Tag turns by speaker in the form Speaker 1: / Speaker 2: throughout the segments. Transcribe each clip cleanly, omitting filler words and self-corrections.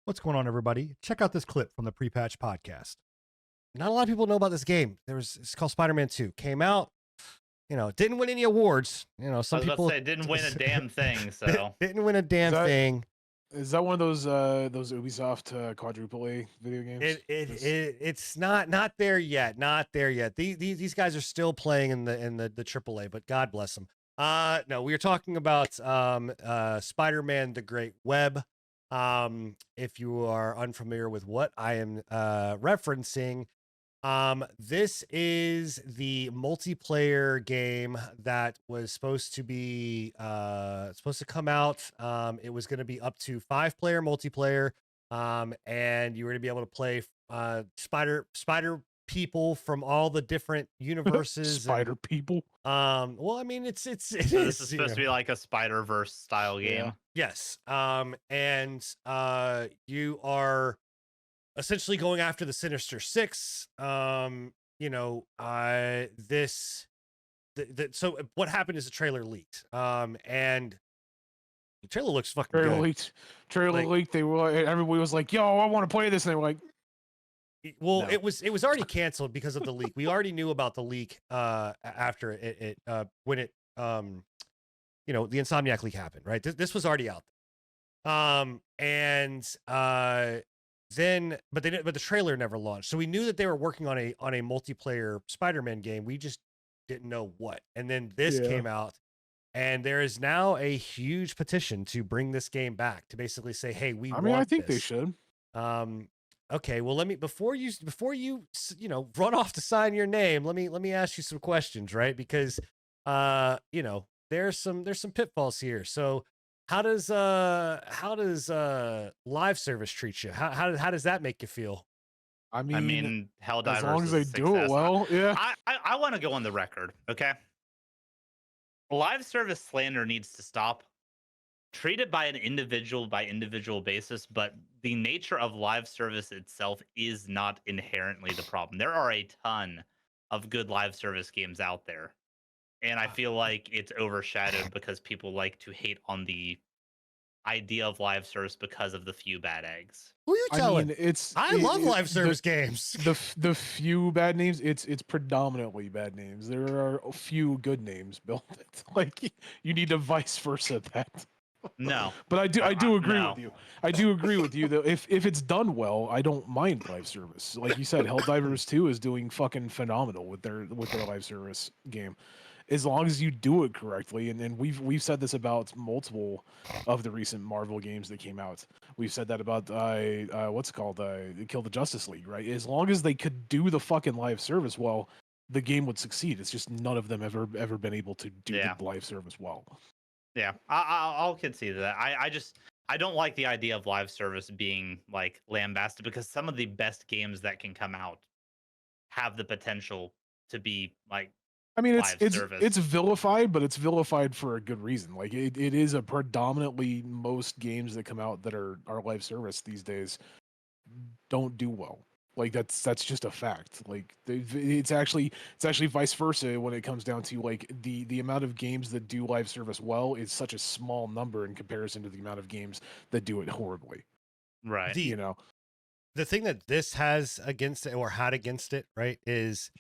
Speaker 1: What's going on, everybody? Check out this clip from the Pre-Patch podcast. Not a lot of people know about this game. It's called Spider-Man 2. Came out, didn't win any awards. Some
Speaker 2: I was
Speaker 1: people
Speaker 2: about to say it didn't win a damn thing, so
Speaker 1: didn't win a damn thing.
Speaker 3: Is that one of those Ubisoft quadruple A video games?
Speaker 1: It's not there yet. Not there yet. These guys are still playing in the AAA, but God bless them. No, we were talking about Spider-Man the Great Web. If you are unfamiliar with what I am referencing, this is the multiplayer game that was supposed to come out. It was going to be up to 5-player multiplayer, and you were going to be able to play spider people from all the different universes.
Speaker 3: Spider people.
Speaker 1: Well, I mean,
Speaker 2: this is supposed to be like a Spider-Verse style game.
Speaker 3: Yeah.
Speaker 1: Yes. And you are essentially going after the Sinister Six. So what happened is the trailer leaked. And the trailer looks fucking good.
Speaker 3: Trailer leaked. Everybody was like, "Yo, I want to play this," and they were like,
Speaker 1: well, no. It was already canceled because of the leak. We already knew about the leak after when it the Insomniac leak happened, right? This was already out there. But the trailer never launched. So we knew that they were working on a multiplayer Spider-Man game. We just didn't know what. And then this came out, and there is now a huge petition to bring this game back, to basically say, "Hey, I think
Speaker 3: they should."
Speaker 1: Okay, well, before you run off to sign your name, let me ask you some questions, right? Because there's some pitfalls here. So how does live service treat you? How does that make you feel?
Speaker 2: I mean, Helldivers,
Speaker 3: as long as they do it well, yeah.
Speaker 2: I want to go on the record, okay? Live service slander needs to stop. Treat it by an individual basis, but the nature of live service itself is not inherently the problem. There are a ton of good live service games out there, and I feel like it's overshadowed because people like to hate on the idea of live service because of the few bad eggs.
Speaker 1: Who are you telling? I love live service games.
Speaker 3: The few bad names, it's predominantly bad names. There are a few good names built. Like, you need to vice versa that.
Speaker 2: No,
Speaker 3: but I do agree with you. I do agree with you though. If it's done well, I don't mind live service. Like you said, Helldivers 2 is doing fucking phenomenal with their live service game, as long as you do it correctly. And we've said this about multiple of the recent Marvel games that came out. We've said that about Kill the Justice League, right? As long as they could do the fucking live service well, the game would succeed. It's just none of them ever been able to do the live service well.
Speaker 2: Yeah, I'll concede that. I don't like the idea of live service being like lambasted, because some of the best games that can come out have the potential to be like.
Speaker 3: I mean, it's vilified, but it's vilified for a good reason. Like it is a predominantly, most games that come out that are live service these days don't do well. Like that's just a fact. Like it's actually vice versa when it comes down to like the amount of games that do live service well is such a small number in comparison to the amount of games that do it horribly.
Speaker 2: Right.
Speaker 1: The thing that this has against it, or had against it, right, is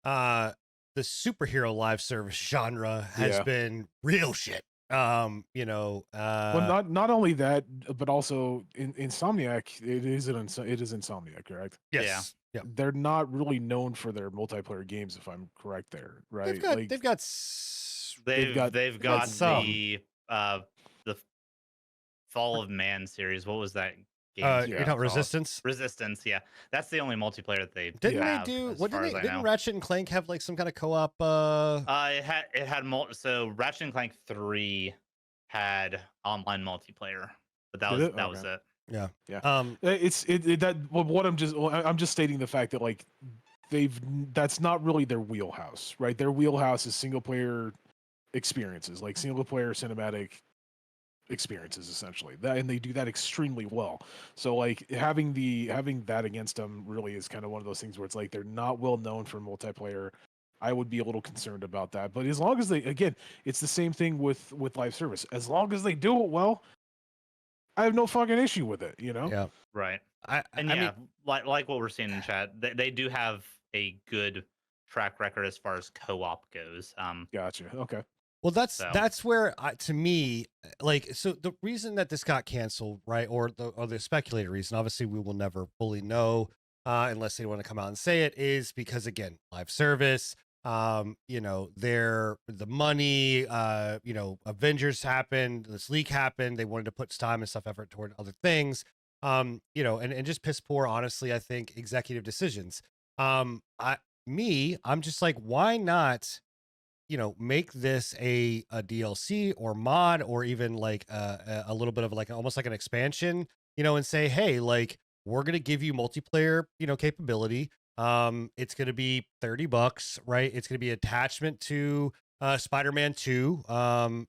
Speaker 1: the superhero live service genre has been real shit. Well,
Speaker 3: not only that, but also Insomniac. It is Insomniac, correct?
Speaker 1: Yes.
Speaker 3: Yeah. They're not really known for their multiplayer games, if I'm correct there, right?
Speaker 1: They've got
Speaker 2: the Fall of Man series. What was that game?
Speaker 1: Resistance.
Speaker 2: Resistance, yeah. That's the only multiplayer that they
Speaker 1: didn't didn't Ratchet and Clank have like some kind of co-op?
Speaker 2: It had so Ratchet and Clank 3 had online multiplayer, but that was it.
Speaker 1: Yeah.
Speaker 3: I'm just stating the fact that like that's not really their wheelhouse, right? Their wheelhouse is single player experiences, like single player cinematic experiences, essentially. And they do that extremely well. So like having that against them really is kind of one of those things where it's like they're not well known for multiplayer. I would be a little concerned about that. But as long as it's the same thing with live service. As long as they do it well, I have no fucking issue with it. You know.
Speaker 1: Yeah.
Speaker 2: Right.
Speaker 1: I
Speaker 2: And
Speaker 1: mean,
Speaker 2: like what we're seeing in chat, they do have a good track record as far as co-op goes.
Speaker 3: Gotcha. Okay.
Speaker 1: well,
Speaker 2: So
Speaker 1: that's where to me, like, so the reason that this got canceled, right, or the speculated reason, obviously we will never fully know, unless they want to come out and say it, is because again, live service, you know, the money, you know, Avengers happened, this leak happened, they wanted to put time and stuff effort toward other things, you know, and just piss poor, honestly, I think executive decisions. I'm just like, why not? You know, make this a DLC or mod or even like a little bit of like almost like an expansion, you know, and say, hey, like we're gonna give you multiplayer, you know, capability. It's gonna be $30, right? It's gonna be attachment to Spider-Man 2,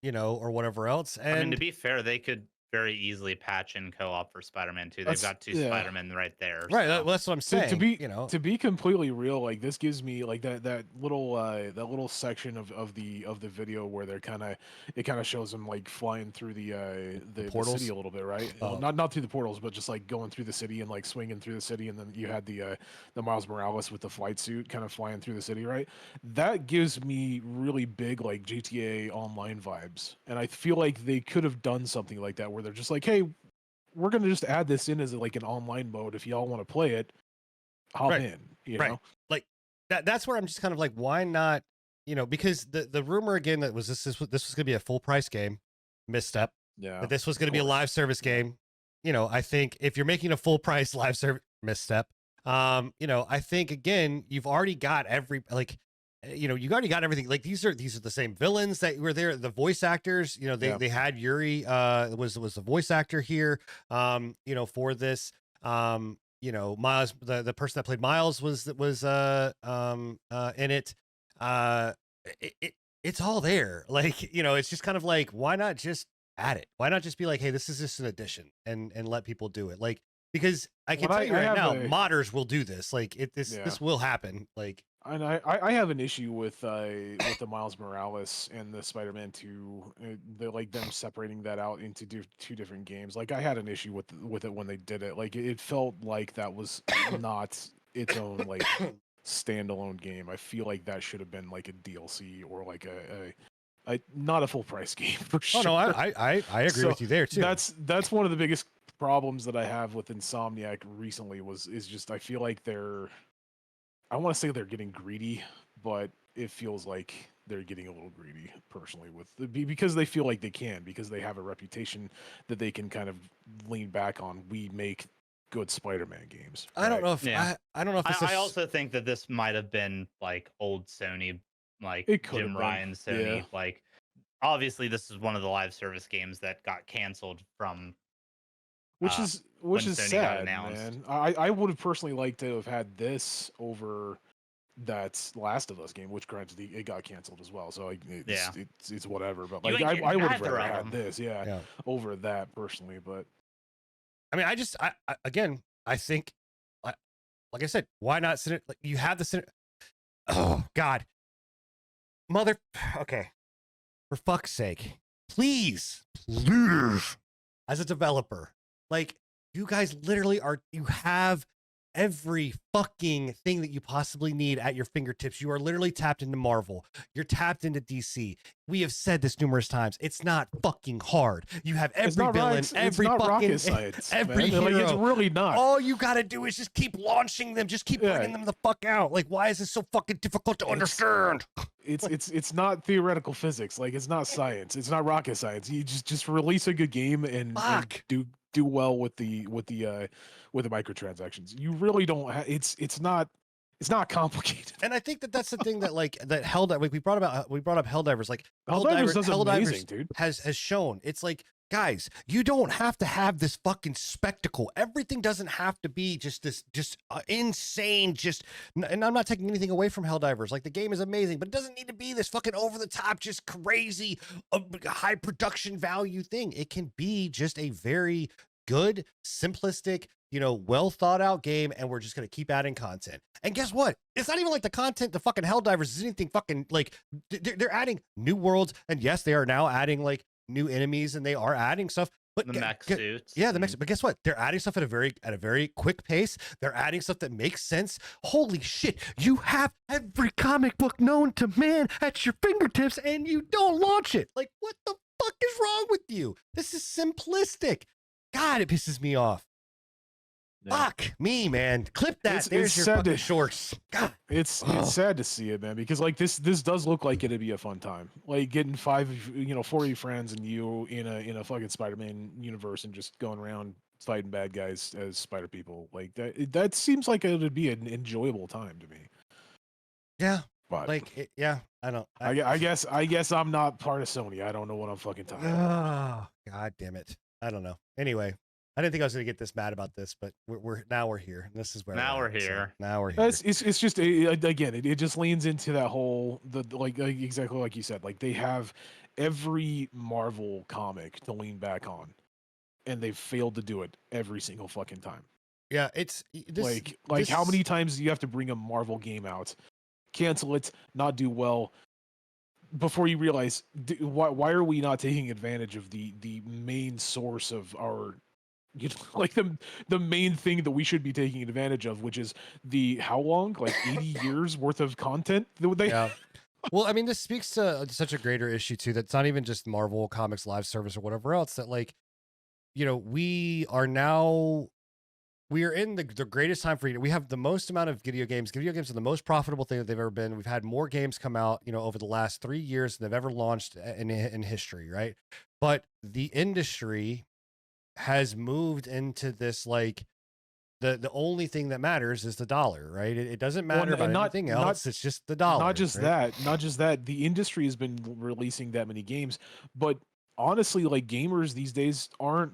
Speaker 1: you know, or whatever else.
Speaker 2: I mean, to
Speaker 1: And
Speaker 2: be fair, they could very easily patch in co-op for Spider-Man 2. They've
Speaker 3: That's
Speaker 2: got two
Speaker 3: yeah.
Speaker 2: Spider-Men right there.
Speaker 1: right,
Speaker 2: So.
Speaker 1: that's what I'm
Speaker 3: To,
Speaker 1: saying, you know.
Speaker 3: to be completely real, like this gives me like that little section of the video where they're it kind of shows them like flying through the
Speaker 1: portals?
Speaker 3: city a little bit, right?
Speaker 1: Oh.
Speaker 3: Not through the portals, but just like going through the city and like swinging through the city, and then you had the Miles Morales with the flight suit kind of flying through the city, right? That gives me really big like GTA Online vibes, and I feel like they could have done something like that where they're just like, hey, we're gonna just add this in as like an online mode. If y'all want to play it, hop
Speaker 1: Right.
Speaker 3: in. You
Speaker 1: Right.
Speaker 3: know,
Speaker 1: Like that's where I'm just kind of like, why not? You know, because the rumor again that was this was going to be a full price game, misstep.
Speaker 3: yeah.
Speaker 1: That this was going to be a live service game. You know, I think if you're making a full price live service, misstep. You know, I think again, you've already got every like, you know, you already got everything. Like these are the same villains that were there. The voice actors, you know, they had Yuri was the voice actor here. You know, for this. You know, Miles, the person that played Miles was in it. Uh, it's all there. Like, you know, it's just kind of like, why not just add it? Why not just be like, hey, this is just an addition and let people do it? Like, because I can tell you right now, modders will do this. Like, this will happen. Like,
Speaker 3: and I have an issue with the Miles Morales and the Spider-Man 2. They're like them separating that out into two different games. Like I had an issue with it when they did it. Like it felt like that was not its own like standalone game. I feel like that should have been like a DLC or like a not a full price game for sure.
Speaker 1: Oh no, I agree with you there too.
Speaker 3: That's one of the biggest problems that I have with Insomniac recently is just I feel like I want to say they're getting greedy, but it feels like they're getting a little greedy personally because they feel like they can, because they have a reputation that they can kind of lean back on. We make good Spider-Man games. Right?
Speaker 1: I don't know if I don't know if
Speaker 2: I also think that this might have been like old Sony, like Jim Ryan Sony.
Speaker 3: Yeah.
Speaker 2: Like obviously this is one of the live service games that got canceled from
Speaker 3: which is
Speaker 2: Sony
Speaker 3: sad, man. I would have personally liked to have had this over that Last of Us game, which granted it got canceled as well. So like, it's whatever. But like I would have rather had this, over that personally. But
Speaker 1: I mean, I again, I think, like I said, why not sit it? Like you have the oh God, okay, for fuck's sake, please, as a developer. Like, you guys literally you have every fucking thing that you possibly need at your fingertips. You are literally tapped into Marvel. You're tapped into DC. We have said this numerous times. It's not fucking hard. You have every villain, every fucking
Speaker 3: science,
Speaker 1: every hero.
Speaker 3: Like, it's really not.
Speaker 1: All you got to do is just keep launching them. Just keep bringing them the fuck out. Like, why is this so fucking difficult to understand?
Speaker 3: It's not theoretical physics. Like, it's not science. It's not rocket science. You just release a good game and do well with the microtransactions. You really don't it's not complicated.
Speaker 1: And I think that's the thing that like that Helldivers, we brought up Helldivers. Like
Speaker 3: Helldivers amazing, dude.
Speaker 1: has shown it's like, guys, you don't have to have this fucking spectacle. Everything doesn't have to be just this insane, and I'm not taking anything away from Helldivers. Like the game is amazing, but it doesn't need to be this fucking over the top, just crazy, high production value thing. It can be just a very good, simplistic, you know, well thought out game, and we're just gonna keep adding content. And guess what? It's not even like the content, the fucking Helldivers is anything fucking like they're adding new worlds, and yes, they are now adding like new enemies, and they are adding stuff, But
Speaker 2: The mech
Speaker 1: gu-
Speaker 2: suits.
Speaker 1: yeah, the mech. But guess what? They're adding stuff at a very quick pace. They're adding stuff that makes sense. Holy shit! You have every comic book known to man at your fingertips, and you don't launch it. Like, what the fuck is wrong with you? This is simplistic. God, it pisses me off.
Speaker 3: Yeah.
Speaker 1: Fuck me, man. Clip that.
Speaker 3: It's
Speaker 1: There's your
Speaker 3: sad
Speaker 1: fucking
Speaker 3: to-
Speaker 1: shorts. God.
Speaker 3: It's sad to see it, man, because like this does look like it'd be a fun time. Like getting 4 of your friends and you in a fucking Spider-Man universe and just going around fighting bad guys as spider people. Like that seems like it would be an enjoyable time to me.
Speaker 1: Yeah.
Speaker 3: But
Speaker 1: Yeah. I don't.
Speaker 3: I guess I'm not part of Sony. I don't know what I'm fucking talking about.
Speaker 1: Oh, God damn it. I don't know. Anyway, I didn't think I was going to get this mad about this, but we're here. And this is where
Speaker 2: Now we're
Speaker 1: at, so
Speaker 2: here.
Speaker 1: now we're here.
Speaker 3: It's just again, it just leans into that whole like exactly like you said. Like they have every Marvel comic to lean back on, and they've failed to do it every single fucking time.
Speaker 1: Yeah, it's this,
Speaker 3: Like how
Speaker 1: this-
Speaker 3: many times do you have to bring a Marvel game out, cancel it, not do well, before you realize why are we not taking advantage of the main source of our, like the main thing that we should be taking advantage of, which is the how long, like 80 years worth of content that they.
Speaker 1: Yeah. Well, I mean, this speaks to such a greater issue too. That's not even just Marvel Comics live service or whatever else. That like, we are in the greatest time for we have the most amount of video games. Video games are the most profitable thing that they've ever been. We've had more games come out, over the last 3 years than they've ever launched in history, right? But the industry has moved into this like the only thing that matters is the dollar, right? It doesn't matter about anything else. It's just the dollar.
Speaker 3: Not just
Speaker 1: right?
Speaker 3: that. The industry has been releasing that many games, but honestly, like gamers these days aren't.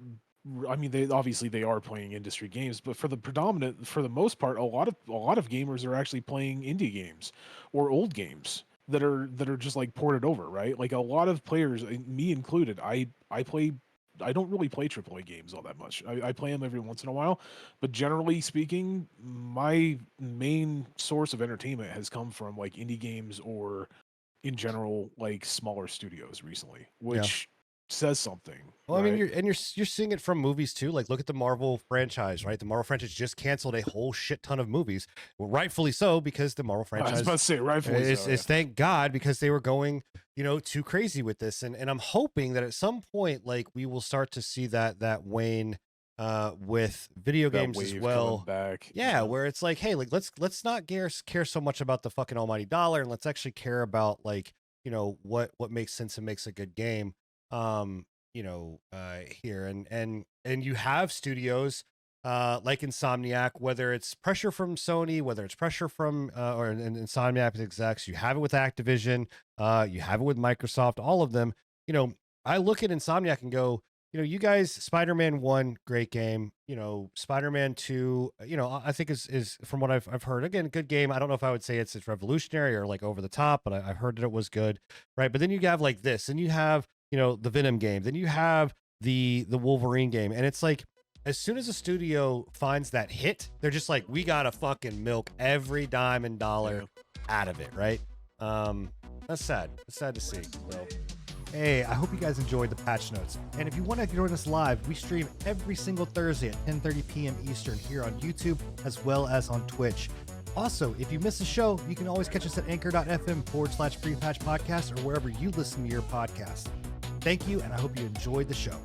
Speaker 3: I mean, they are playing industry games, but for the most part, a lot of gamers are actually playing indie games or old games that are just like ported over, right? Like a lot of players, me included, I don't really play AAA games all that much. I play them every once in a while, but generally speaking, my main source of entertainment has come from like indie games or, in general, like smaller studios recently, which says something.
Speaker 1: Well, I mean,
Speaker 3: right?
Speaker 1: you're seeing it from movies too. Like, look at the Marvel franchise, right? The Marvel franchise just canceled a whole shit ton of movies, well, rightfully so, because the Marvel
Speaker 3: I was
Speaker 1: franchise
Speaker 3: about to say rightfully
Speaker 1: is thank God, because they were going, too crazy with this, and I'm hoping that at some point, like, we will start to see that wane with video
Speaker 3: That
Speaker 1: games as
Speaker 3: wave
Speaker 1: well.
Speaker 3: coming back.
Speaker 1: Yeah, where it's like, hey, like let's not care so much about the fucking almighty dollar, and let's actually care about like what makes sense and makes a good game. Here and you have studios like Insomniac, whether it's pressure from Sony, whether it's pressure from or Insomniac execs, you have it with Activision, you have it with Microsoft, all of them. I look at Insomniac and go, you guys, Spider-Man 1, great game. Spider-Man 2, I think is from what I've heard, again, good game. I don't know if I would say it's revolutionary or like over the top, but I've heard that it was good, right? But then you have like this, and you have the Venom game, then you have the Wolverine game, and it's like as soon as a studio finds that hit, they're just like, we gotta fucking milk every dime and dollar out of it, right? That's sad. It's sad to see. So.
Speaker 4: Hey, I hope you guys enjoyed the patch notes. And if you want to join us live, we stream every single Thursday at 10:30 p.m. Eastern here on YouTube as well as on Twitch. Also, if you miss a show, you can always catch us at anchor.fm/pre-patch podcast or wherever you listen to your podcast. Thank you, and I hope you enjoyed the show.